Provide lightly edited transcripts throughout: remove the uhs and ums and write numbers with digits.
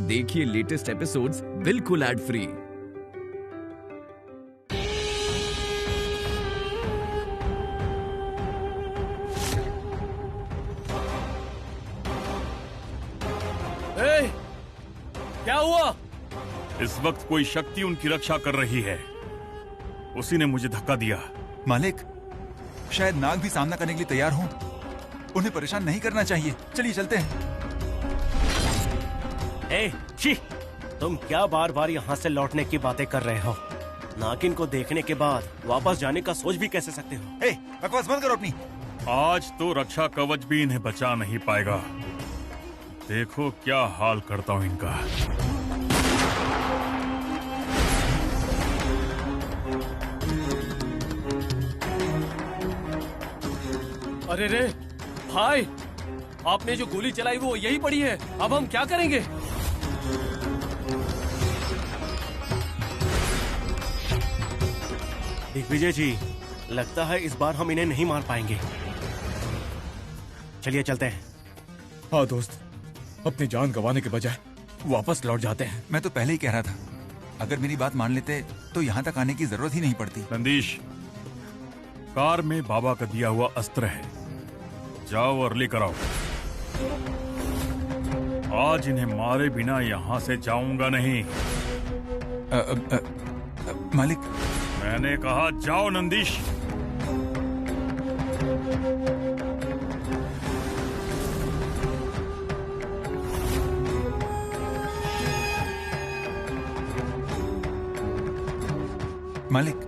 देखिए latest episodes बिल्कुल ad free. क्या हुआ? इस वक्त कोई शक्ति उनकी रक्षा कर रही है। उसी ने मुझे धक्का दिया। मालिक, शायद नाग भी सामना करने के लिए तैयार हों। उन्हें परेशान नहीं करना चाहिए। चलिए चलते हैं। छी! तुम क्या बार बार यहाँ से लौटने की बातें कर रहे हो? नागिन को देखने के बाद वापस जाने का सोच भी कैसे सकते हो? बकवास बंद करो अपनी। आज तो रक्षा कवच भी इन्हें बचा नहीं पाएगा। देखो क्या हाल करता हूँ इनका। अरे रे भाई, आपने जो गोली चलाई वो यही पड़ी है। अब हम क्या करेंगे? दिग्विजय जी, लगता है इस बार हम इन्हें नहीं मार पाएंगे। चलिए चलते हैं। हाँ दोस्त, अपनी जान गंवाने के बजाय वापस लौट जाते हैं। मैं तो पहले ही कह रहा था, अगर मेरी बात मान लेते तो यहाँ तक आने की जरूरत ही नहीं पड़ती। नंदीश, कार में बाबा का दिया हुआ अस्त्र है, जाओ और लेकर आओ। आज इन्हें मारे बिना यहाँ से जाऊंगा नहीं। मालिक, मैंने कहा जाओ नंदीश। मालिक,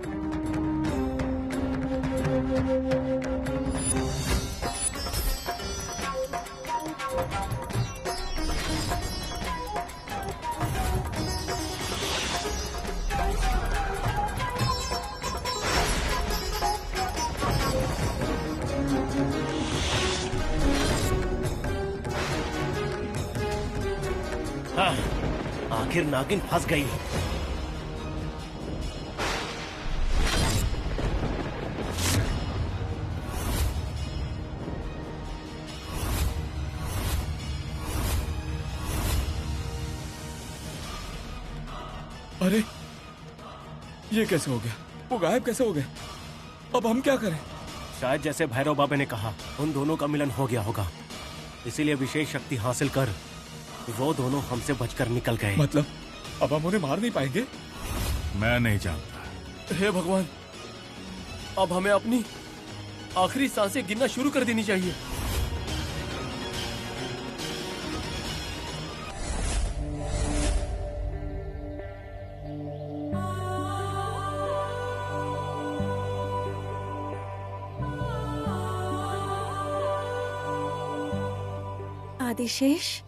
आखिर नागिन फंस गई। अरे ये कैसे हो गया? वो गायब कैसे हो गए? अब हम क्या करें? शायद जैसे भैरव बाबा ने कहा, उन दोनों का मिलन हो गया होगा। इसीलिए विशेष शक्ति हासिल कर वो दोनों हमसे बचकर निकल गए। मतलब अब हम उन्हें मार नहीं पाएंगे? मैं नहीं जानता। हे भगवान, अब हमें अपनी आखिरी सांसें गिनना शुरू कर देनी चाहिए। आदिशेष,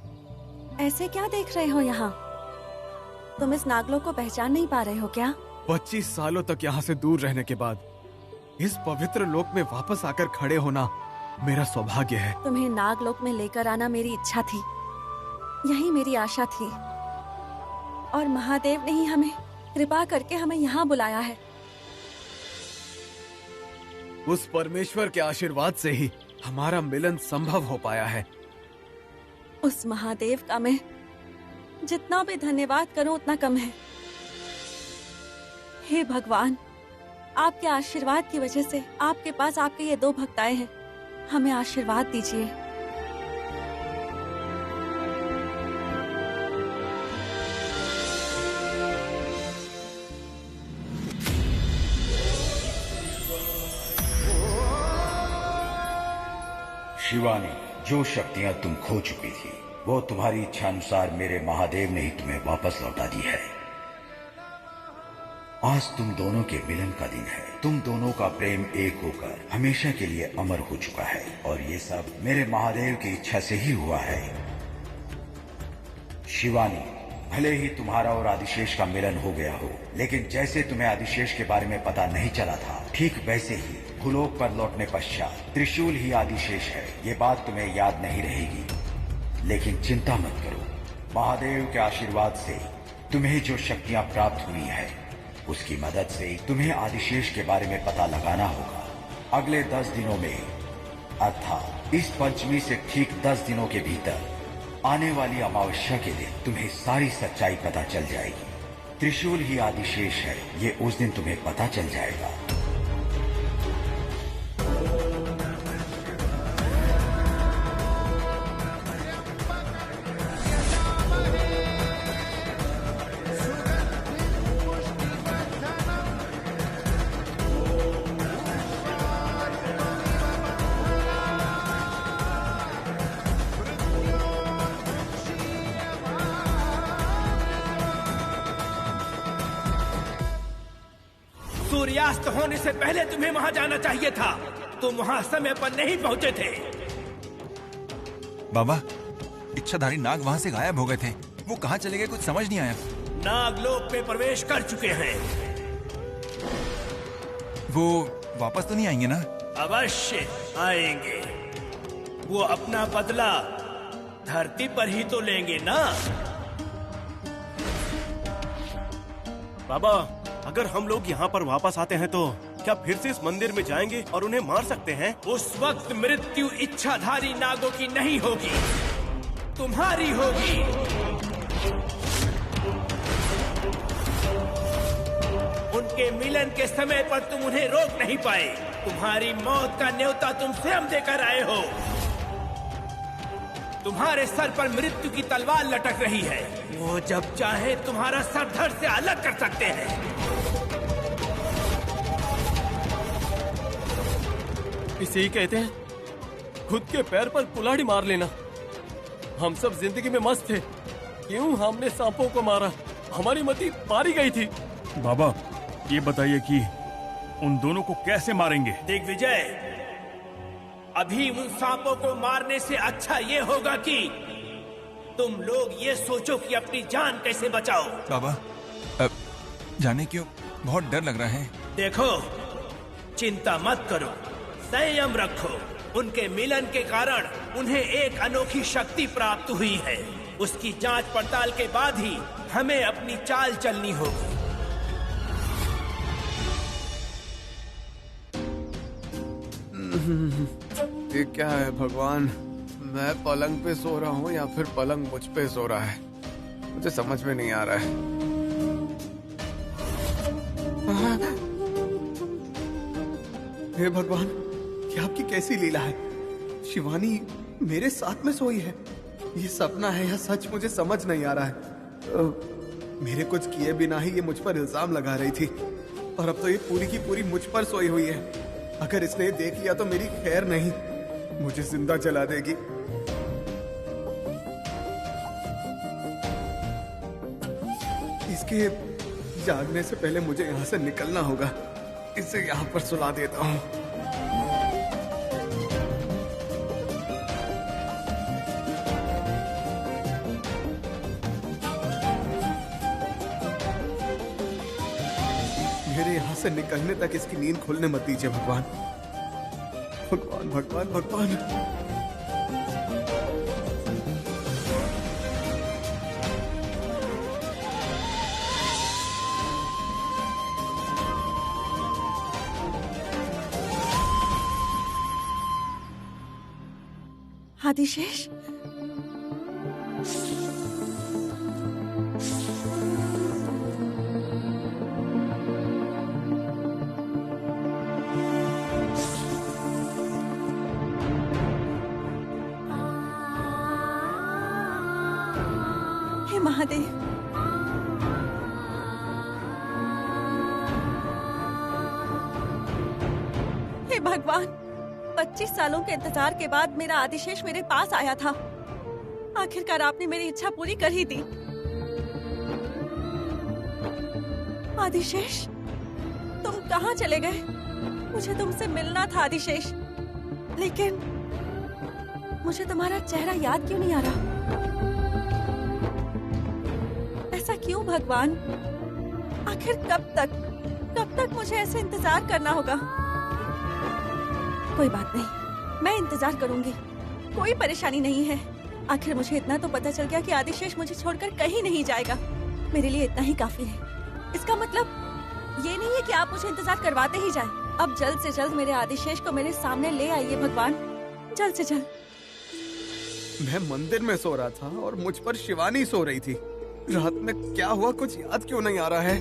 ऐसे क्या देख रहे हो यहाँ? तुम इस नागलोक को पहचान नहीं पा रहे हो क्या? 25 सालों तक यहाँ से दूर रहने के बाद इस पवित्र लोक में वापस आकर खड़े होना मेरा सौभाग्य है। तुम्हें नागलोक में लेकर आना मेरी इच्छा थी, यही मेरी आशा थी, और महादेव ने ही हमें कृपा करके हमें यहाँ बुलाया है। उस परमेश्वर के आशीर्वाद से ही हमारा मिलन संभव हो पाया है। उस महादेव का मैं जितना भी धन्यवाद करूं उतना कम है। हे भगवान, आपके आशीर्वाद की वजह से आपके पास आपके ये 2 भक्त आए हैं। हमें आशीर्वाद दीजिए। शिवानी, जो शक्तियां तुम खो चुकी थी वो तुम्हारी इच्छा अनुसार मेरे महादेव ने ही तुम्हें वापस लौटा दी है। आज तुम दोनों के मिलन का दिन है। तुम दोनों का प्रेम एक होकर हमेशा के लिए अमर हो चुका है, और ये सब मेरे महादेव की इच्छा से ही हुआ है। शिवानी, भले ही तुम्हारा और आदिशेष का मिलन हो गया हो, लेकिन जैसे तुम्हें आदिशेष के बारे में पता नहीं चला था, ठीक वैसे ही भूलोक पर लौटने पश्चात त्रिशूल ही आदिशेष है। ये बात तुम्हें याद नहीं रहेगी, लेकिन चिंता मत करो। महादेव के आशीर्वाद से तुम्हें जो शक्तियां प्राप्त हुई है, उसकी मदद से तुम्हें आदिशेष के बारे में पता लगाना होगा। अगले 10 दिनों में, अर्थात इस पंचमी से ठीक 10 दिनों के भीतर आने वाली अमावस्या के दिन तुम्हें सारी सच्चाई पता चल जाएगी। त्रिशूल ही आदिशेष है, ये उस दिन तुम्हें पता चल जाएगा। सूर्यास्त होने से पहले तुम्हें वहां जाना चाहिए था। तुम वहां समय पर नहीं पहुंचे थे। बाबा, इच्छाधारी नाग वहाँ से गायब हो गए थे। वो कहाँ चले गए कुछ समझ नहीं आया। नागलोक में प्रवेश कर चुके हैं। वो वापस तो नहीं आएंगे ना? अवश्य आएंगे। वो अपना बदला धरती पर ही तो लेंगे ना। बाबा, अगर हम लोग यहाँ पर वापस आते हैं तो क्या फिर से इस मंदिर में जाएंगे और उन्हें मार सकते हैं? उस वक्त मृत्यु इच्छाधारी नागों की नहीं होगी, तुम्हारी होगी। उनके मिलन के समय पर तुम उन्हें रोक नहीं पाए। तुम्हारी मौत का न्योता तुम स्वयं देकर आए हो। तुम्हारे सर पर मृत्यु की तलवार लटक रही है। वो जब चाहे तुम्हारा सर धड़ से अलग कर सकते हैं। इसे ही कहते हैं खुद के पैर पर कुल्हाड़ी मार लेना। हम सब जिंदगी में मस्त थे, क्यों हमने सांपों को मारा? हमारी मति मारी गई थी। बाबा, ये बताइए कि उन दोनों को कैसे मारेंगे? दिग्विजय, अभी उन सांपों को मारने से अच्छा ये होगा कि तुम लोग ये सोचो कि अपनी जान कैसे बचाओ। बाबा, जाने क्यों बहुत डर लग रहा है। देखो, चिंता मत करो, संयम रखो। उनके मिलन के कारण उन्हें एक अनोखी शक्ति प्राप्त हुई है। उसकी जांच पड़ताल के बाद ही हमें अपनी चाल चलनी होगी। ये क्या है भगवान? मैं पलंग पे सो रहा हूँ या फिर पलंग मुझ पे सो रहा है? मुझे समझ में नहीं आ रहा है। हे भगवान, ये आपकी कैसी लीला है? शिवानी मेरे साथ में सोई है। ये सपना है या सच, मुझे समझ नहीं आ रहा है। मेरे कुछ किए बिना ही ये मुझ पर इल्जाम लगा रही थी और अब तो ये पूरी की पूरी मुझ पर सोई हुई है। अगर इसने देख लिया तो मेरी खैर नहीं, मुझे जिंदा जला देगी। इसके जागने से पहले मुझे यहाँ से निकलना होगा। इसे यहाँ पर सुला देता हूँ। मेरे यहाँ से निकलने तक इसकी नींद खुलने मत दीजिए भगवान। भगवान भगवान भगवान। आदिशेष, हे महादेव, हे भगवान, 25 सालों के इंतजार के बाद मेरा आदिशेष मेरे पास आया था। आखिरकार आपने मेरी इच्छा पूरी कर ही दी। आदिशेष, तुम कहाँ चले गए? मुझे तुमसे मिलना था आदिशेष, लेकिन मुझे तुम्हारा चेहरा याद क्यों नहीं आ रहा? ऐसा क्यों भगवान? आखिर कब तक मुझे ऐसे इंतजार करना होगा? कोई बात नहीं, मैं इंतजार करूंगी। कोई परेशानी नहीं है। आखिर मुझे इतना तो पता चल गया कि आदिशेष मुझे छोड़कर कहीं नहीं जाएगा। मेरे लिए इतना ही काफी है। इसका मतलब ये नहीं है कि आप मुझे इंतजार करवाते ही जाएं। अब जल्द से जल्द मेरे आदिशेष को मेरे सामने ले आइए भगवान, जल्द से जल्द। मैं मंदिर में सो रहा था और मुझ पर शिवानी सो रही थी। रात में क्या हुआ कुछ याद क्यों नहीं आ रहा है।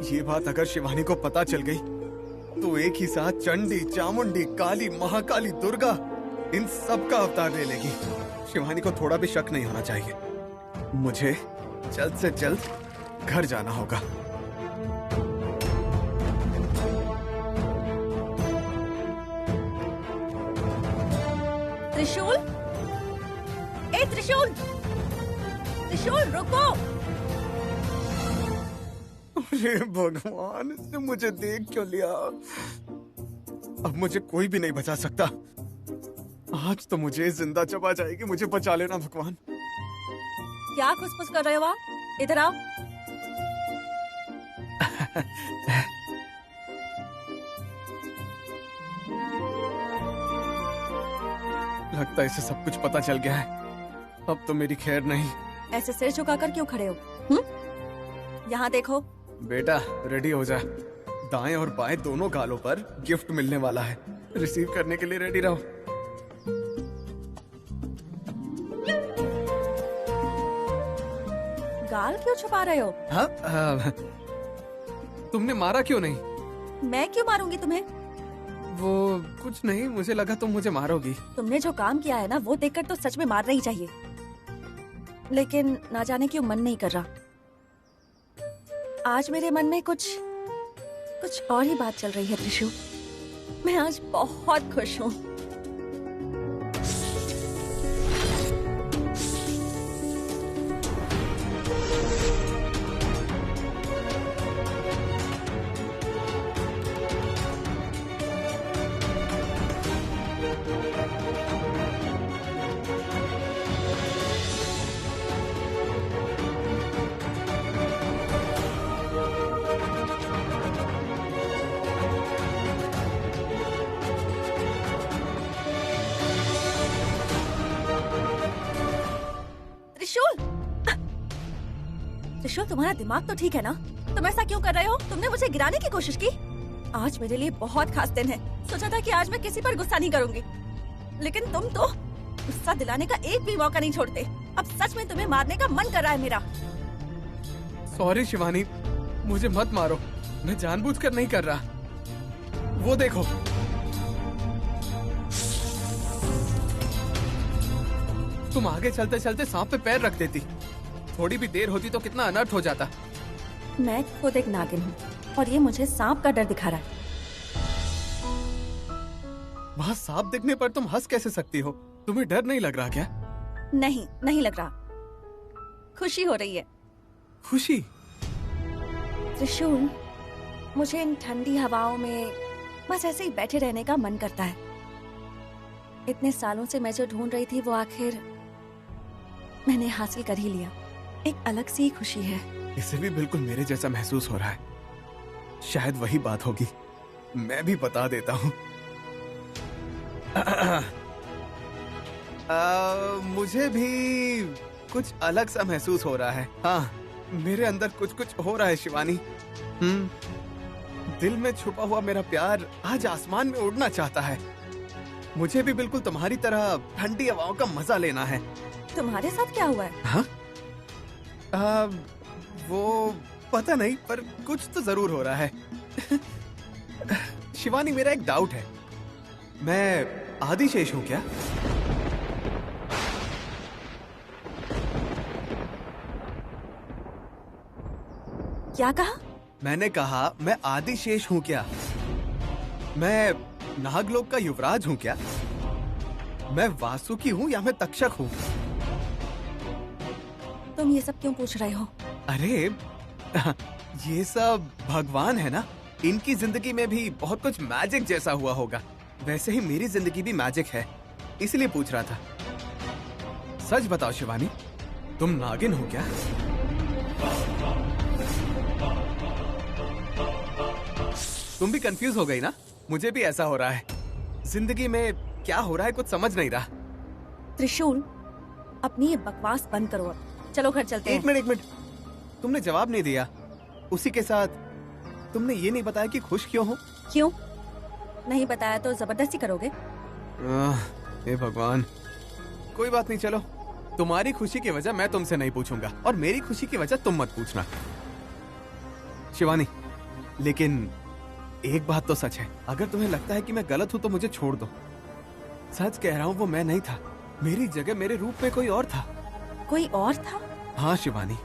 ये बात अगर शिवानी को पता चल गई तो एक ही साथ चंडी, चामुंडी, काली, महाकाली, दुर्गा इन सब का अवतार ले लेगी। शिवानी को थोड़ा भी शक नहीं होना चाहिए। मुझे जल्द से जल्द घर जाना होगा। त्रिशूल, ए त्रिशूल, त्रिशूल रुको। अरे भगवान, इसने मुझे देख क्यों लिया। अब मुझे कोई भी नहीं बचा सकता। आज तो मुझे जिंदा चबा जाएगी। मुझे बचा लेना भगवान। क्या खुसफुस कर रहे हो आप? इधर आओ। लगता है इसे सब कुछ पता चल गया है। अब तो मेरी खैर नहीं। ऐसे सिर झुकाकर क्यों खड़े हो? यहाँ देखो। बेटा रेडी हो जा। दाएं और बाएं दोनों गालों पर गिफ्ट मिलने वाला है। रिसीव करने के लिए रेडी रहो। गाल क्यों छुपा रहे हो? हाँ, तुमने मारा क्यों नहीं? मैं क्यों मारूंगी तुम्हें? वो कुछ नहीं, मुझे लगा तुम मुझे मारोगी। तुमने जो काम किया है ना, वो देखकर तो सच में मारना ही चाहिए। लेकिन ना जाने क्यों मन नहीं कर रहा। आज मेरे मन में कुछ और ही बात चल रही है त्रिशु। मैं आज बहुत खुश हूँ। त्रिशूल, तुम्हारा दिमाग तो ठीक है ना? तुम ऐसा क्यों कर रहे हो? तुमने मुझे गिराने की कोशिश की। आज मेरे लिए बहुत खास दिन है। सोचा था कि आज मैं किसी पर गुस्सा नहीं करूंगी, लेकिन तुम तो गुस्सा दिलाने का एक भी मौका नहीं छोड़ते। अब सच में तुम्हें मारने का मन कर रहा है मेरा। सॉरी शिवानी, मुझे मत मारो। मैं जानबूझकर नहीं कर रहा। वो देखो। तुम आगे चलते चलते सांप पे पैर रख देती। थोड़ी भी देर होती तो कितना अनर्थ हो जाता। मैं खुद एक नागिन हूँ और ये मुझे सांप का डर दिखा रहा है। वहाँ सांप दिखने पर तुम हंस कैसे सकती हो? तुम्हें डर नहीं लग रहा क्या? नहीं लग रहा। खुशी हो रही है। खुशी? त्रिशूल, मुझे इन ठंडी हवाओं में बस ऐसे ही बैठे रहने का मन करता है। इतने सालों से मैं जो ढूंढ रही थी वो आखिर मैंने हासिल कर ही लिया। एक अलग सी खुशी है। इसे भी बिल्कुल मेरे जैसा महसूस हो रहा है। शायद वही बात होगी। मैं भी बता देता हूँ। मुझे भी कुछ अलग सा महसूस हो रहा है। हाँ, मेरे अंदर कुछ हो रहा है शिवानी। दिल में छुपा हुआ मेरा प्यार आज आसमान में उड़ना चाहता है। मुझे भी बिल्कुल तुम्हारी तरह ठंडी हवाओं का मजा लेना है। तुम्हारे साथ क्या हुआ है? हाँ? वो पता नहीं, पर कुछ तो जरूर हो रहा है। शिवानी, मेरा एक डाउट है। मैं आदिशेष हूँ क्या? क्या कहा? मैंने कहा मैं आदिशेष हूँ क्या? मैं नागलोक का युवराज हूँ क्या? मैं वासुकी हूँ या मैं तक्षक हूँ? तुम ये सब क्यों पूछ रहे हो? अरे ये सब भगवान है ना, इनकी जिंदगी में भी बहुत कुछ मैजिक जैसा हुआ होगा। वैसे ही मेरी जिंदगी भी मैजिक है, इसलिए पूछ रहा था। सच बताओ शिवानी, तुम नागिन हो क्या? तुम भी कंफ्यूज हो गई ना? मुझे भी ऐसा हो रहा है। जिंदगी में क्या हो रहा है कुछ समझ नहीं रहा। त्रिशूल, अपनी ये बकवास बंद करो। अब चलो घर चलते हैं। एक मिनट, तुमने जवाब नहीं दिया। उसी के साथ तुमने ये नहीं बताया कि खुश क्यों हो? क्यों नहीं बताया तो जबरदस्ती करोगे? हे भगवान, कोई बात नहीं, चलो तुम्हारी खुशी की वजह मैं तुमसे नहीं पूछूंगा और मेरी खुशी की वजह तुम मत पूछना शिवानी। लेकिन एक बात तो सच है, अगर तुम्हें लगता है कि मैं गलत हूं तो मुझे छोड़ दो। सच कह रहा हूं, वो मैं नहीं था, मेरी जगह मेरे रूप में कोई और था। कोई और था? हाँ शिवानी,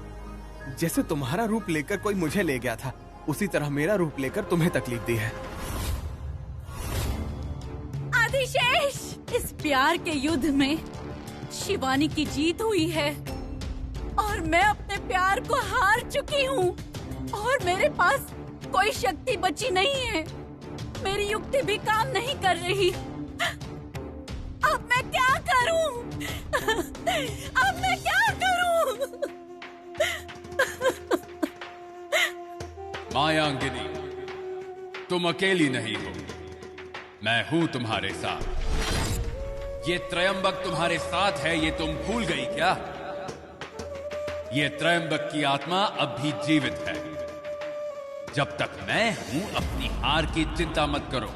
जैसे तुम्हारा रूप लेकर कोई मुझे ले गया था, उसी तरह मेरा रूप लेकर तुम्हें तकलीफ दी है। आदिशेष, इस प्यार के युद्ध में शिवानी की जीत हुई है और मैं अपने प्यार को हार चुकी हूँ और मेरे पास कोई शक्ति बची नहीं है। मेरी युक्ति भी काम नहीं कर रही। अब मैं क्या करूँ? अब मैं क्या करूँ? मायांगिनी, तुम अकेली नहीं हो, मैं हूं तुम्हारे साथ। ये त्रयंबक तुम्हारे साथ है, ये तुम भूल गई क्या? ये त्रयंबक की आत्मा अब भी जीवित है। जब तक मैं हूं, अपनी हार की चिंता मत करो।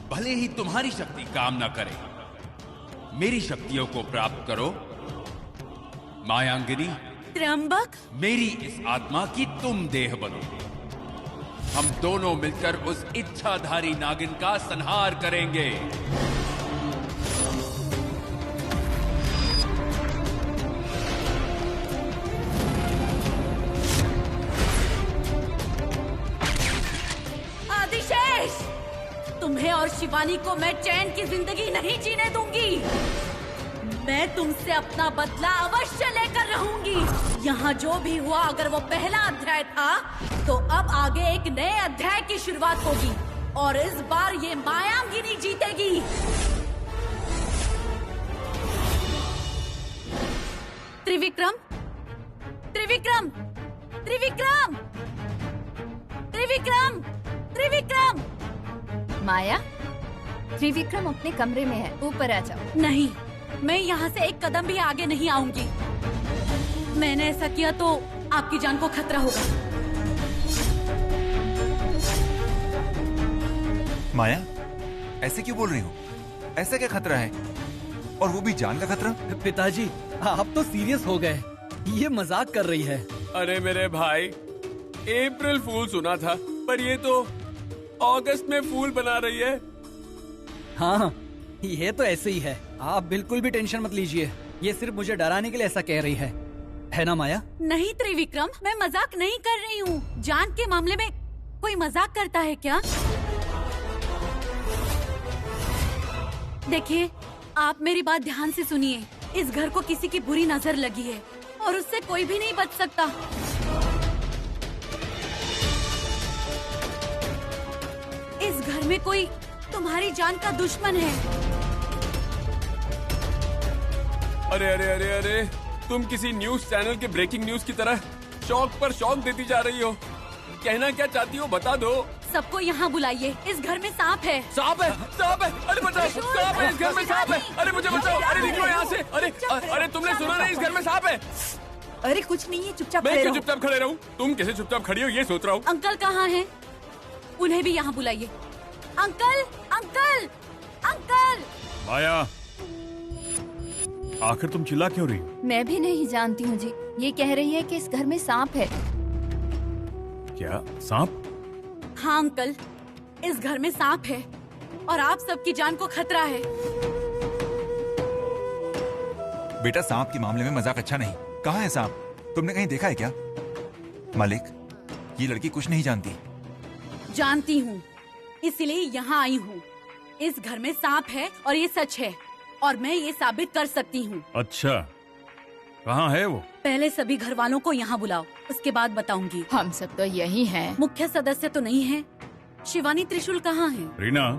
भले ही तुम्हारी शक्ति काम ना करे, मेरी शक्तियों को प्राप्त करो। मायांगिनी, त्रयंबक, मेरी इस आत्मा की तुम देह बनो। हम दोनों मिलकर उस इच्छाधारी नागिन का संहार करेंगे। आदिशेष, तुम्हें और शिवानी को मैं चैन की जिंदगी नहीं जीने दूंगी। मैं तुमसे अपना बदला अवश्य लेकर रहूंगी। यहाँ जो भी हुआ, अगर वो पहला अध्याय था, तो अब आगे एक नए अध्याय की शुरुआत होगी और इस बार ये मायांगिनी जीतेगी। त्रिविक्रम, त्रिविक्रम, त्रिविक्रम, त्रिविक्रम, त्रिविक्रम। माया, त्रिविक्रम अपने कमरे में है, ऊपर आ जाओ। नहीं, मैं यहाँ से एक कदम भी आगे नहीं आऊंगी। मैंने ऐसा किया तो आपकी जान को खतरा होगा। माया, ऐसे क्यों बोल रही हो? ऐसा क्या खतरा है? और वो भी जान का खतरा? पिताजी, आप तो सीरियस हो गए। ये मजाक कर रही है। अरे मेरे भाई, अप्रैल फूल सुना था, पर ये तो अगस्त में फूल बना रही है। हाँ, ये तो ऐसे ही है। आप बिल्कुल भी टेंशन मत लीजिए। ये सिर्फ मुझे डराने के लिए ऐसा कह रही है ना माया? नहीं त्रिविक्रम, मैं मजाक नहीं कर रही हूँ। जान के मामले में कोई मजाक करता है क्या? देखिए, आप मेरी बात ध्यान से सुनिए। इस घर को किसी की बुरी नजर लगी है और उससे कोई भी नहीं बच सकता। इस घर में कोई तुम्हारी जान का दुश्मन है। अरे अरे अरे अरे, तुम किसी न्यूज चैनल के ब्रेकिंग न्यूज की तरह शौक पर शौक देती जा रही हो। कहना क्या चाहती हो बता दो। सबको यहाँ बुलाइए, इस घर में सांप है। सांप है? सांप है? अरे बचाओ, सांप है, इस घर में सांप है। अरे मुझे बचाओ, अरे निकलो यहाँ से। अरे अरे, तुमने सुना नहीं, इस घर में सांप है। अरे कुछ नहीं है, चुपचाप मैं खड़े क्यों रहो। चुपचाप खड़े रहूं? तुम कैसे चुपचाप खड़ी हो ये सोच रहा हूँ। अंकल कहाँ हैं? उन्हें भी यहाँ बुलाइए। Uncle, uncle, uncle. माया, आखिर तुम चिल्ला क्यों रही? मैं भी नहीं जानती हूँ जी। ये कह रही है कि इस घर में सांप है। क्या सांप? हाँ अंकल, इस घर में सांप है और आप सबकी जान को खतरा है। बेटा, सांप के मामले में मजाक अच्छा नहीं। कहाँ है सांप? तुमने कहीं देखा है क्या? मालिक, ये लड़की कुछ नहीं जानती। जानती हूँ, इसलिए यहाँ आई हूँ। इस घर में सांप है और ये सच है और मैं ये साबित कर सकती हूँ। अच्छा, कहाँ है वो? पहले सभी घर वालों को यहाँ बुलाओ, उसके बाद बताऊंगी। हम सब तो यही हैं। मुख्य सदस्य तो नहीं है। शिवानी, त्रिशूल कहाँ है? रीना,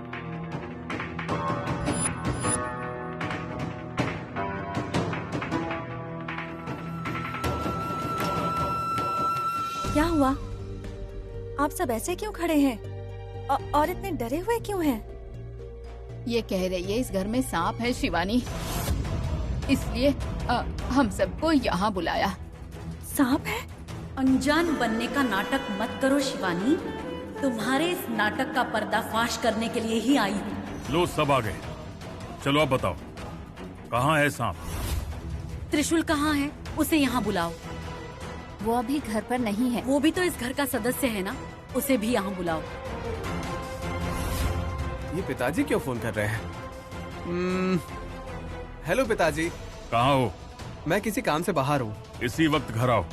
क्या हुआ? आप सब ऐसे क्यों खड़े हैं और इतने डरे हुए क्यों हैं? ये कह रही है इस घर में सांप है शिवानी, इसलिए हम सबको यहाँ बुलाया। सांप है? अनजान बनने का नाटक मत करो शिवानी। तुम्हारे इस नाटक का पर्दाफाश करने के लिए ही आई हूँ। लो सब आ गए। चलो अब बताओ, कहाँ है सांप? त्रिशूल कहाँ है? उसे यहाँ बुलाओ। वो अभी घर पर नहीं है। वो भी तो इस घर का सदस्य है ना, उसे भी यहाँ बुलाओ। ये पिताजी क्यों फोन कर रहे हैं? हेलो पिताजी। कहाँ हो? मैं किसी काम से बाहर हूँ। इसी वक्त घर आओ।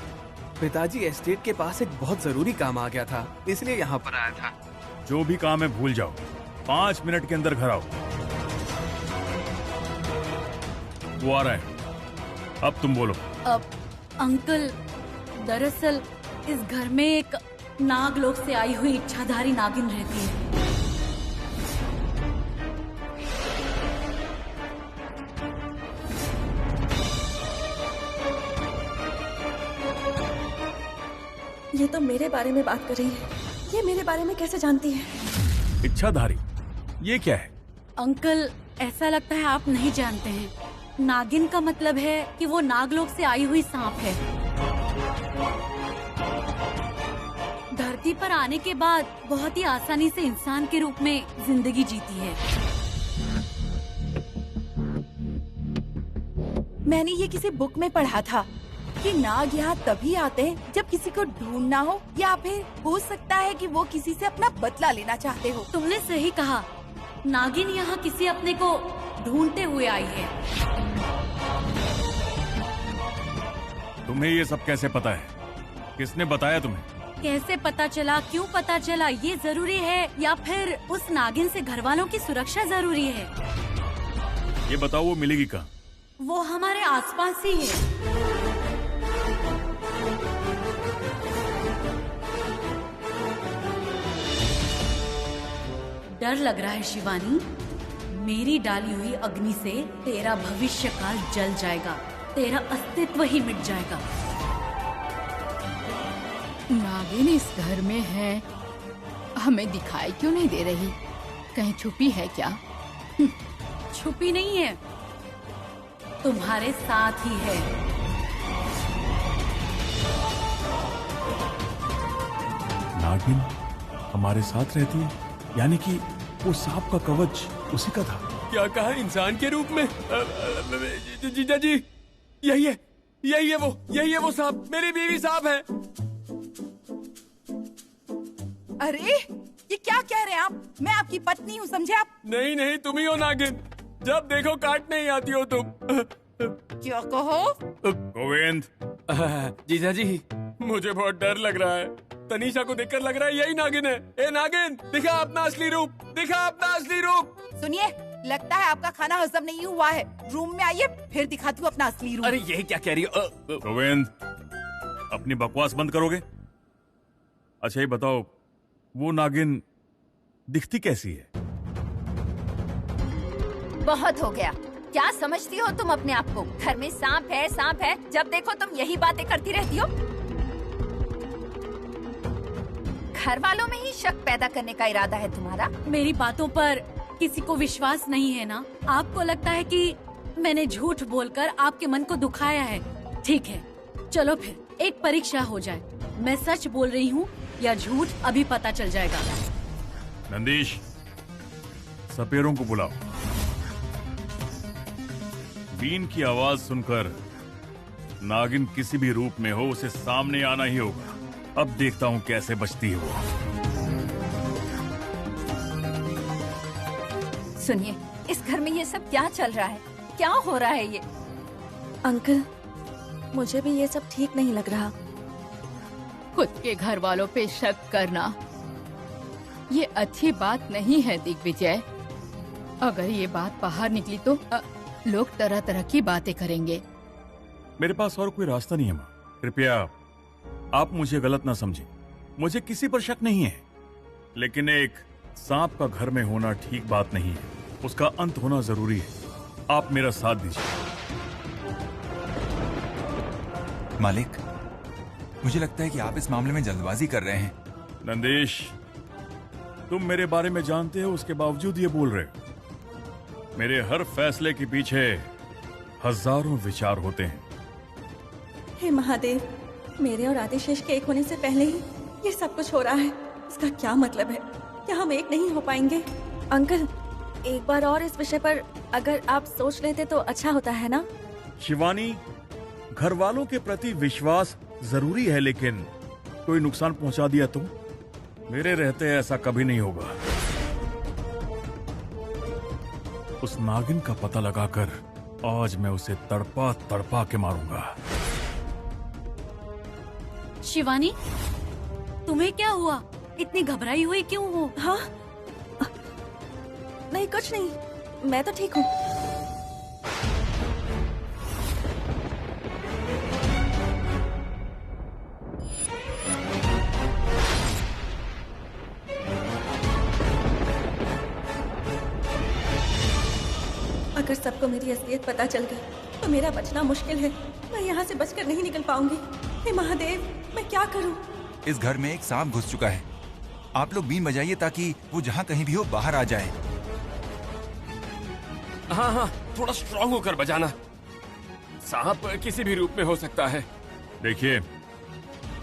पिताजी, एस्टेट के पास एक बहुत जरूरी काम आ गया था, इसलिए यहाँ पर आया था। जो भी काम है भूल जाओ, 5 मिनट के अंदर घर आओ। वो आ रहा है, अब तुम बोलो। अब अंकल, दरअसल इस घर में एक नागलोक से आई हुई इच्छाधारी नागिन रहती है। ये तो मेरे बारे में बात कर रही है। ये मेरे बारे में कैसे जानती है? इच्छाधारी, ये क्या है? अंकल, ऐसा लगता है आप नहीं जानते हैं। नागिन का मतलब है कि वो नागलोक से आई हुई सांप है। धरती पर आने के बाद बहुत ही आसानी से इंसान के रूप में जिंदगी जीती है। मैंने ये किसी बुक में पढ़ा था कि नाग यहाँ तभी आते हैं जब किसी को ढूंढना हो, या फिर हो सकता है कि वो किसी से अपना बदला लेना चाहते हो। तुमने सही कहा, नागिन यहाँ किसी अपने को ढूंढते हुए आई है। तुम्हें ये सब कैसे पता है? किसने बताया तुम्हें? कैसे पता चला, क्यों पता चला, ये जरूरी है या फिर उस नागिन से घर वालों की सुरक्षा जरूरी है? ये बताओ, वो मिलेगी कहाँ? वो हमारे आसपास ही है। डर लग रहा है शिवानी, मेरी डाली हुई अग्नि से तेरा भविष्य काल जल जाएगा, तेरा अस्तित्व ही मिट जाएगा। नागिन इस घर में है, हमें दिखाई क्यों नहीं दे रही? कहीं छुपी है क्या? छुपी नहीं है, तुम्हारे साथ ही है। नागिन हमारे साथ रहती है, यानी कि वो सांप का कवच उसी का था। क्या कहा? इंसान के रूप में? जीजा जी, यही है वो सांप। मेरी बीवी सांप है। अरे ये क्या कह रहे हैं आप? मैं आपकी पत्नी हूँ, समझे आप? नहीं, तुम ही हो नागिन। जब देखो काटने ही आती हो तुम। क्या कहो? गोविंद। जीजा जी, मुझे बहुत डर लग रहा है। तनीषा को देखकर लग रहा है यही नागिन है। ए नागिन, दिखा अपना असली रूप। सुनिए, लगता है आपका खाना हजम नहीं हुआ है। रूम में आइए, फिर दिखाती हूँ अपना असली रूप। अरे यही क्या कह रही हो? गोविंद, अपनी बकवास बंद करोगे? अच्छा ये बताओ, वो नागिन दिखती कैसी है? बहुत हो गया। क्या समझती हो तुम अपने आप को? घर में सांप है, जब देखो तुम यही बातें करती रहती हो। घर वालों में ही शक पैदा करने का इरादा है तुम्हारा? मेरी बातों पर किसी को विश्वास नहीं है ना? आपको लगता है कि मैंने झूठ बोलकर आपके मन को दुखाया है? ठीक है, चलो फिर एक परीक्षा हो जाए। मैं सच बोल रही हूँ या झूठ, अभी पता चल जाएगा। नंदीश, सपेरों को बुलाओ। बीन की आवाज सुनकर नागिन किसी भी रूप में हो, उसे सामने आना ही होगा। अब देखता हूँ कैसे बचती है वो। सुनिए, इस घर में ये सब क्या चल रहा है? क्या हो रहा है ये? अंकल, मुझे भी ये सब ठीक नहीं लग रहा। खुद के घर वालों पे शक करना ये अच्छी बात नहीं है दिग्विजय। अगर ये बात बाहर निकली तो लोग तरह तरह की बातें करेंगे। मेरे पास और कोई रास्ता नहीं है माँ, कृपया आप मुझे गलत ना समझें। मुझे किसी पर शक नहीं है, लेकिन एक सांप का घर में होना ठीक बात नहीं है। उसका अंत होना जरूरी है। आप मेरा साथ दीजिए। मालिक, मुझे लगता है कि आप इस मामले में जल्दबाजी कर रहे हैं। नंदेश, तुम मेरे बारे में जानते हो, उसके बावजूद ये बोल रहे हो। मेरे हर फैसले के पीछे हजारों विचार होते हैं। हे महादेव, मेरे और आदिशेष के एक होने से पहले ही ये सब कुछ हो रहा है। इसका क्या मतलब है? क्या हम एक नहीं हो पाएंगे? अंकल, एक बार और इस विषय पर अगर आप सोच लेते तो अच्छा होता है ना। शिवानी, घर वालों के प्रति विश्वास जरूरी है, लेकिन कोई नुकसान पहुंचा दिया तो मेरे रहते ऐसा कभी नहीं होगा। उस नागिन का पता लगाकर आज मैं उसे तड़पा तड़पा के मारूंगा। शिवानी, तुम्हें क्या हुआ? इतनी घबराई हुई क्यों हो? हाँ नहीं, कुछ नहीं, मैं तो ठीक हूँ। अगर सबको मेरी असलियत पता चल गई तो मेरा बचना मुश्किल है। मैं यहाँ से बचकर नहीं निकल पाऊंगी। हे महादेव, मैं क्या करूँ? इस घर में एक सांप घुस चुका है। आप लोग बीन बजाइए ताकि वो जहाँ कहीं भी हो बाहर आ जाए। हाँ हाँ, थोड़ा स्ट्रांग होकर बजाना। सांप किसी भी रूप में हो सकता है। देखिए,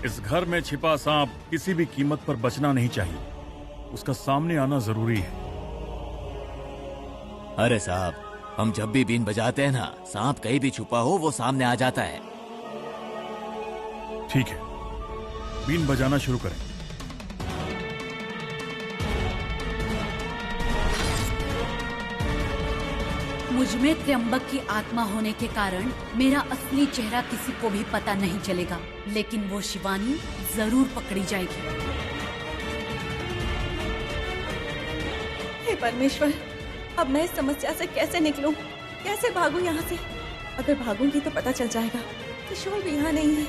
इस घर में छिपा सांप किसी भी कीमत पर बचना नहीं चाहिए। उसका सामने आना जरूरी है। अरे साहब, हम जब भी बीन बजाते हैं ना, सांप कहीं भी छुपा हो वो सामने आ जाता है। ठीक है, बीन बजाना शुरू करें। मुझमें त्र्यंबक की आत्मा होने के कारण मेरा असली चेहरा किसी को भी पता नहीं चलेगा, लेकिन वो शिवानी जरूर पकड़ी जाएगी। हे परमेश्वर, अब मैं इस समस्या से कैसे निकलूं? कैसे भागूं यहाँ से? अगर भागूंगी तो पता चल जाएगा त्रिशूल भी यहाँ नहीं है।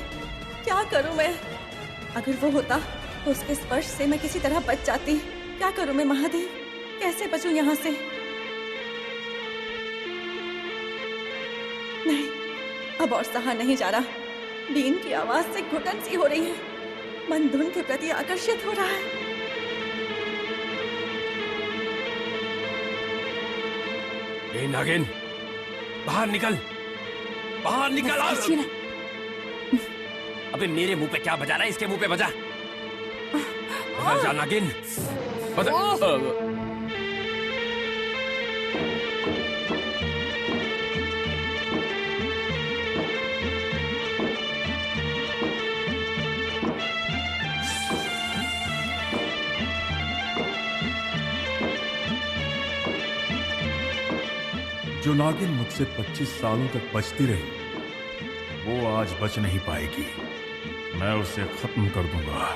क्या करूं मैं? अगर वो होता तो उसके स्पर्श से मैं किसी तरह बच जाती। क्या करूं मैं महादेव? कैसे बचूं यहाँ से? नहीं, अब और सहा नहीं जा रहा। बीन की आवाज से घुटन सी हो रही है। मन धुन के प्रति आकर्षित हो रहा है। ए नागिन, बाहर निकल, बाहर निकल। अबे मेरे मुंह पे क्या बजा रहा है? इसके मुंह पे बजा। बाहर जा नागिन, बजा। जो नागिन मुझसे 25 सालों तक बचती रही, वो आज बच नहीं पाएगी। मैं उसे खत्म कर दूंगा।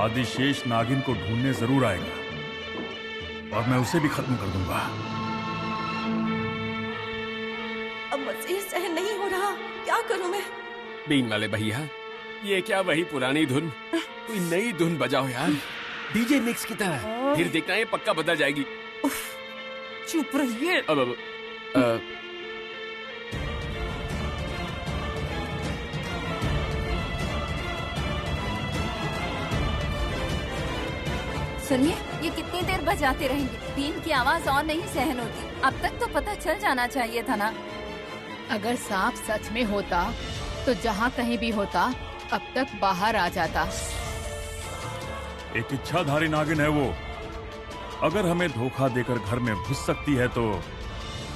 आदिशेष नागिन को ढूंढने जरूर आएगा और मैं उसे भी खत्म कर दूंगा। अब मुझसे सहन नहीं हो रहा। क्या करूं मैं? बीन वाले भैया, ये क्या वही पुरानी धुन? कोई नई धुन बजाओ यार, डीजे मिक्स की तरह। फिर देखना ये पक्का बदल जाएगी। चुप रहिए। अब सुनिए, ये कितनी देर बजाते रहेंगे? बीन की आवाज और नहीं सहन होती। अब तक तो पता चल जाना चाहिए था ना। अगर सांप सच में होता तो जहाँ कहीं भी होता अब तक बाहर आ जाता। एक इच्छाधारी नागिन है वो। अगर हमें धोखा देकर घर में घुस सकती है तो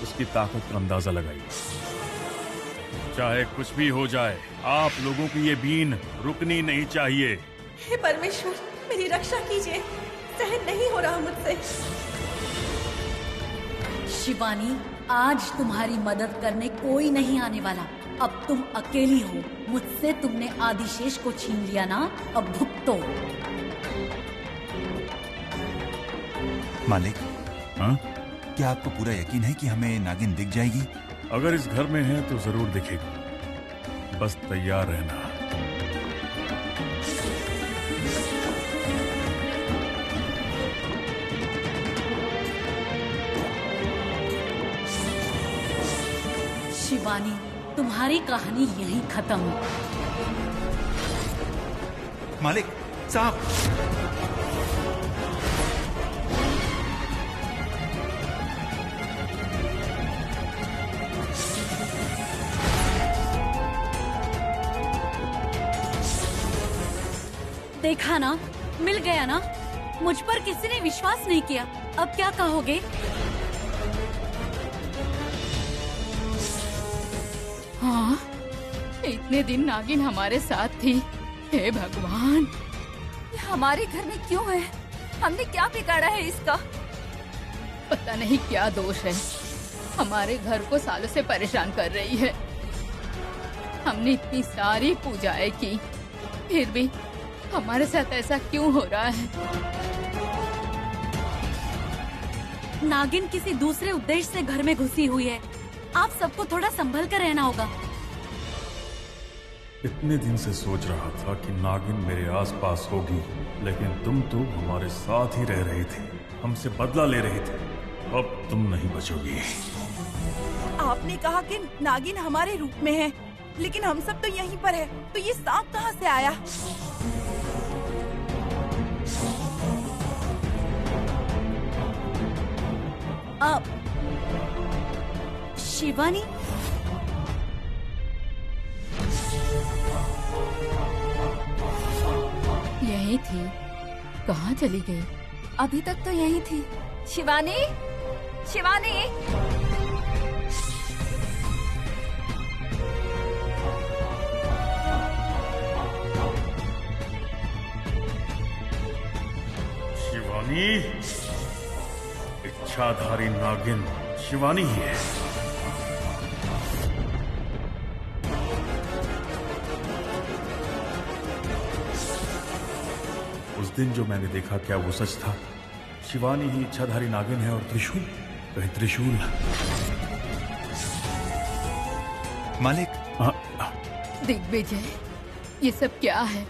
उसकी ताकत का अंदाजा लगाइए। चाहे कुछ भी हो जाए, आप लोगों की ये बीन रुकनी नहीं चाहिए। हे परमेश्वर, मेरी रक्षा कीजिए। सहन नहीं हो रहा मुझसे। शिवानी, आज तुम्हारी मदद करने कोई नहीं आने वाला। अब तुम अकेली हो। मुझसे तुमने आदिशेष को छीन लिया ना, अब भुगतो। मालिक, हाँ? क्या आपको पूरा यकीन है कि हमें नागिन दिख जाएगी? अगर इस घर में है तो जरूर दिखेगी। बस तैयार रहना। शिवानी, तुम्हारी कहानी यहीं खत्म। मालिक साहब, देखा ना, मिल गया ना। मुझ पर किसी ने विश्वास नहीं किया। अब क्या कहोगे? हाँ, इतने दिन नागिन हमारे साथ थी। हे भगवान, हमारे घर में क्यों है? हमने क्या बिगाड़ा है इसका? पता नहीं क्या दोष है, हमारे घर को सालों से परेशान कर रही है। हमने इतनी सारी पूजाएं की, फिर भी हमारे साथ ऐसा क्यों हो रहा है? नागिन किसी दूसरे उद्देश्य से घर में घुसी हुई है। आप सबको थोड़ा संभल कर रहना होगा। इतने दिन से सोच रहा था कि नागिन मेरे आसपास होगी, लेकिन तुम तो हमारे साथ ही रह रहे थे, हमसे बदला ले रहे थे। अब तुम नहीं बचोगी। आपने कहा कि नागिन हमारे रूप में है, लेकिन हम सब तो यहीं पर है, तो ये सांप कहाँ से आया? शिवानी, यही थी, कहाँ चली गई? अभी तक तो यही थी। शिवानी, शिवानी, शिवानी, इच्छाधारी नागिन शिवानी ही है। उस दिन जो मैंने देखा, क्या वो सच था? शिवानी ही इच्छाधारी नागिन है और त्रिशूल, वह त्रिशूल। मालिक। दिग्विजय, ये सब क्या है?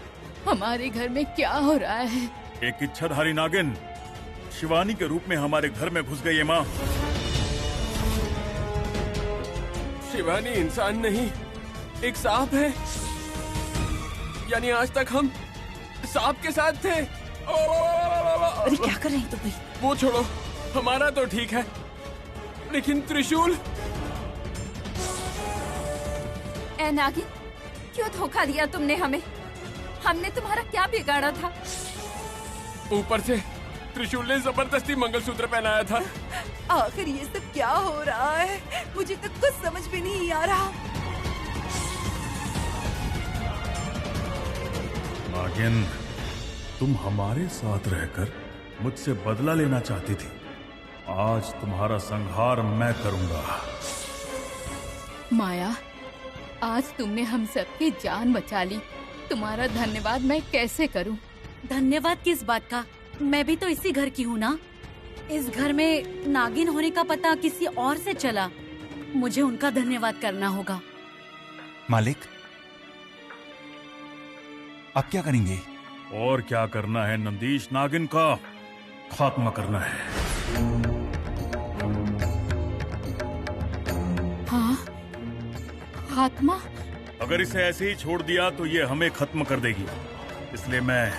हमारे घर में क्या हो रहा है? एक इच्छाधारी नागिन शिवानी के रूप में हमारे घर में घुस गई है माँ। शिवानी इंसान नहीं, एक सांप है। यानी आज तक हम सांप के साथ थे। अरे क्या कर रहे हैं तुम? वो छोड़ो, हमारा तो ठीक है, लेकिन त्रिशूल। ए नागिन, क्यों धोखा दिया तुमने हमें? हमने तुम्हारा क्या बिगाड़ा था? ऊपर से त्रिशूल ने जबरदस्ती मंगलसूत्र पहनाया था। आखिर ये सब क्या हो रहा है? मुझे तो कुछ समझ में नहीं आ रहा। नागिन, तुम हमारे साथ रहकर मुझसे बदला लेना चाहती थी। आज तुम्हारा संहार मैं करूंगा। माया, आज तुमने हम सबकी जान बचा ली। तुम्हारा धन्यवाद मैं कैसे करूं? धन्यवाद किस बात का? मैं भी तो इसी घर की हूँ ना। इस घर में नागिन होने का पता किसी और से चला, मुझे उनका धन्यवाद करना होगा। मालिक, अब क्या करेंगे? और क्या करना है नंदीश, नागिन का खात्मा करना है। हाँ, खात्मा? अगर इसे ऐसे ही छोड़ दिया तो ये हमें खत्म कर देगी, इसलिए मैं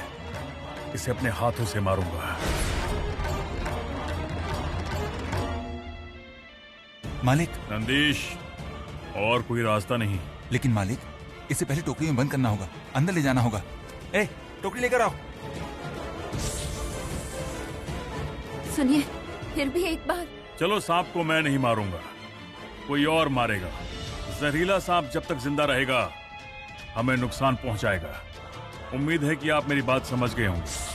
इसे अपने हाथों से मारूंगा। मालिक। नंदीश, और कोई रास्ता नहीं। लेकिन मालिक, इसे पहले टोकरी में बंद करना होगा, अंदर ले जाना होगा। ए, टोकरी लेकर आओ। सुनिए, फिर भी एक बार। चलो, सांप को मैं नहीं मारूंगा, कोई और मारेगा। जहरीला सांप जब तक जिंदा रहेगा हमें नुकसान पहुंचाएगा। उम्मीद है कि आप मेरी बात समझ गए होंगे।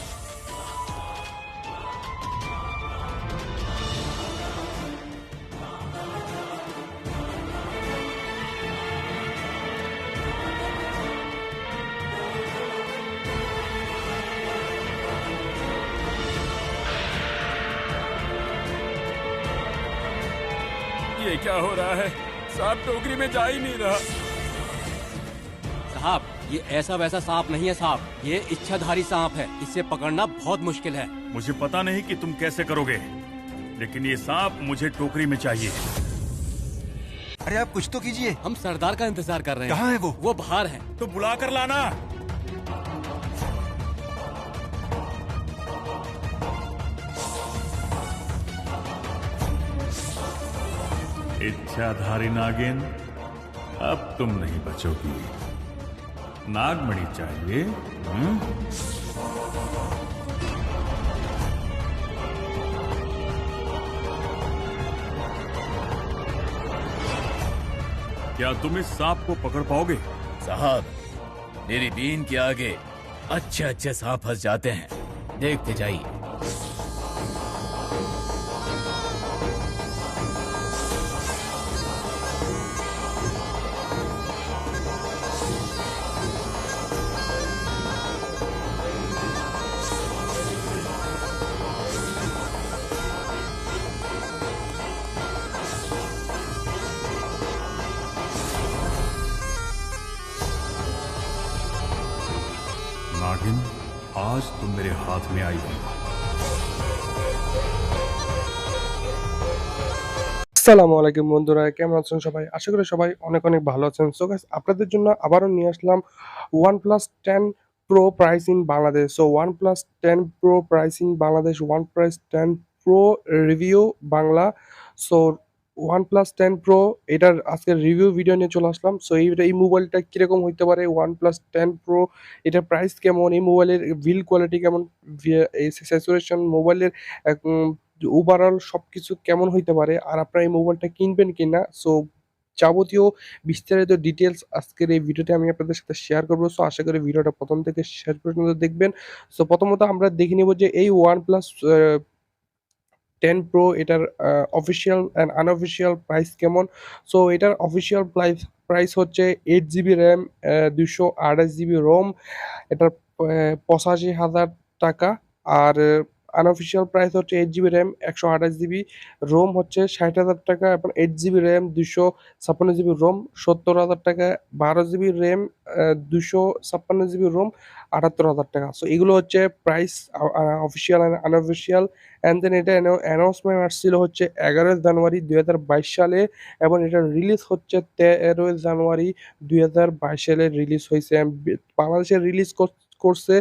ये क्या हो रहा है? सांप टोकरी में जा ही नहीं रहा। साहब, ये ऐसा वैसा सांप नहीं है साहब, ये इच्छाधारी सांप है। इसे पकड़ना बहुत मुश्किल है। मुझे पता नहीं कि तुम कैसे करोगे, लेकिन ये सांप मुझे टोकरी में चाहिए। अरे आप कुछ तो कीजिए। हम सरदार का इंतजार कर रहे हैं। कहाँ है वो? वो बाहर है। तो बुला कर लाना। इच्छाधारी नागिन, अब तुम नहीं बचोगी। नागमणि चाहिए? क्या तुम इस सांप को पकड़ पाओगे? साहब, मेरी बीन के आगे अच्छे अच्छे सांप फंस जाते हैं, देखते जाइए। नागिन, आज तुम मेरे हाथ में आई हो। আসসালামু আলাইকুম বন্ধুরা, কেমন আছেন সবাই? আশা করি সবাই অনেক অনেক ভালো আছেন। সো গাইস, আপনাদের জন্য আবারও নিয়ে আসলাম OnePlus 10 Pro price in Bangladesh. So OnePlus 10 Pro price in Bangladesh, OnePlus 10 Pro review Bangla. So OnePlus 10 Pro এটার আজকে রিভিউ ভিডিও নিয়ে চলে আসলাম। সো এই মোবাইলটা কিরকম হইতে পারে, OnePlus 10 Pro এটার প্রাইস কেমন, এই মোবাইলের বিল্ড কোয়ালিটি কেমন, এই স্যাচুরেশন মোবাইলের ওভারঅল সবকিছু কেমন হইতে পারে, আর আপনারা এই মোবাইলটা কিনবেন কিনা, সো যাবতীয় বিস্তারিত ডিটেলস আজকের এই ভিডিওতে আমি আপনাদের সাথে শেয়ার করবো। সো আশা করি ভিডিওটা প্রথম থেকে শেষ পর্যন্ত দেখবেন। সো প্রথমত আমরা দেখে নেব যে এই OnePlus 10 Pro এটার অফিসিয়াল অ্যান্ড আনঅফিসিয়াল প্রাইস কেমন। সো এটার অফিসিয়াল প্রাইস হচ্ছে 8GB র্যাম, 228GB রোম, এটার 85,000 টাকা। আর আনঅফিসিয়াল প্রাইস হচ্ছে 8GB র্যাম, 128GB রোম হচ্ছে 60,000 টাকা, এবং 8GB র্যাম, 256GB রোম 70,000 টাকা, 12GB র্যাম, 256GB রোম 78,000 টাকা। সো এগুলো হচ্ছে price official and unofficial. And then এটা অ্যানাউন্সমেন্ট আসছিল হচ্ছে 11 জানুয়ারি 2022 সালে, এবং এটা রিলিজ হচ্ছে 13 জানুয়ারি 2022 সালে রিলিজ হয়েছে। বাংলাদেশে রিলিজ করছে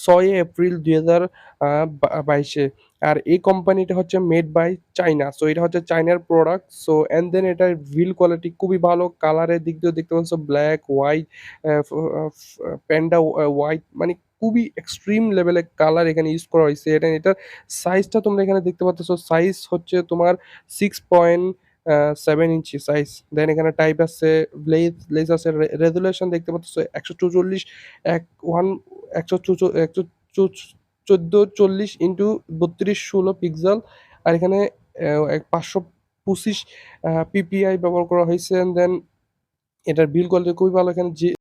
6 এপ্রিল 2022-এ। আর এই কোম্পানিটা হচ্ছে মেড বাই চাইনা। সো এটা হচ্ছে চাইনার প্রোডাক্ট। সো অ্যান্ড দেন এটার বিল্ড কোয়ালিটি খুবই ভালো। কালারের দিক দিয়েও দেখতে পাচ্ছ ব্ল্যাক, হোয়াইট, প্যান্ডা হোয়াইট, মানে খুবই এক্সট্রিম লেভেলের কালার এখানে ইউজ করা হয়েছে। এটার সাইজটা তোমরা এখানে দেখতে পাচ্ছ, সাইজ হচ্ছে তোমার 6.7 ইঞ্চি সাইজ। দেন এখানে টাইপ আছে, লেজ আছে, রেজুলেশন দেখতে পাচ্ছ 11440 ইন্টু 3216 পিক্সেল। আর এখানে 525 PPI ব্যবহার করা হয়েছে। দেন এটার বিল্ড কোয়ালিটি খুবই ভালো। এখানে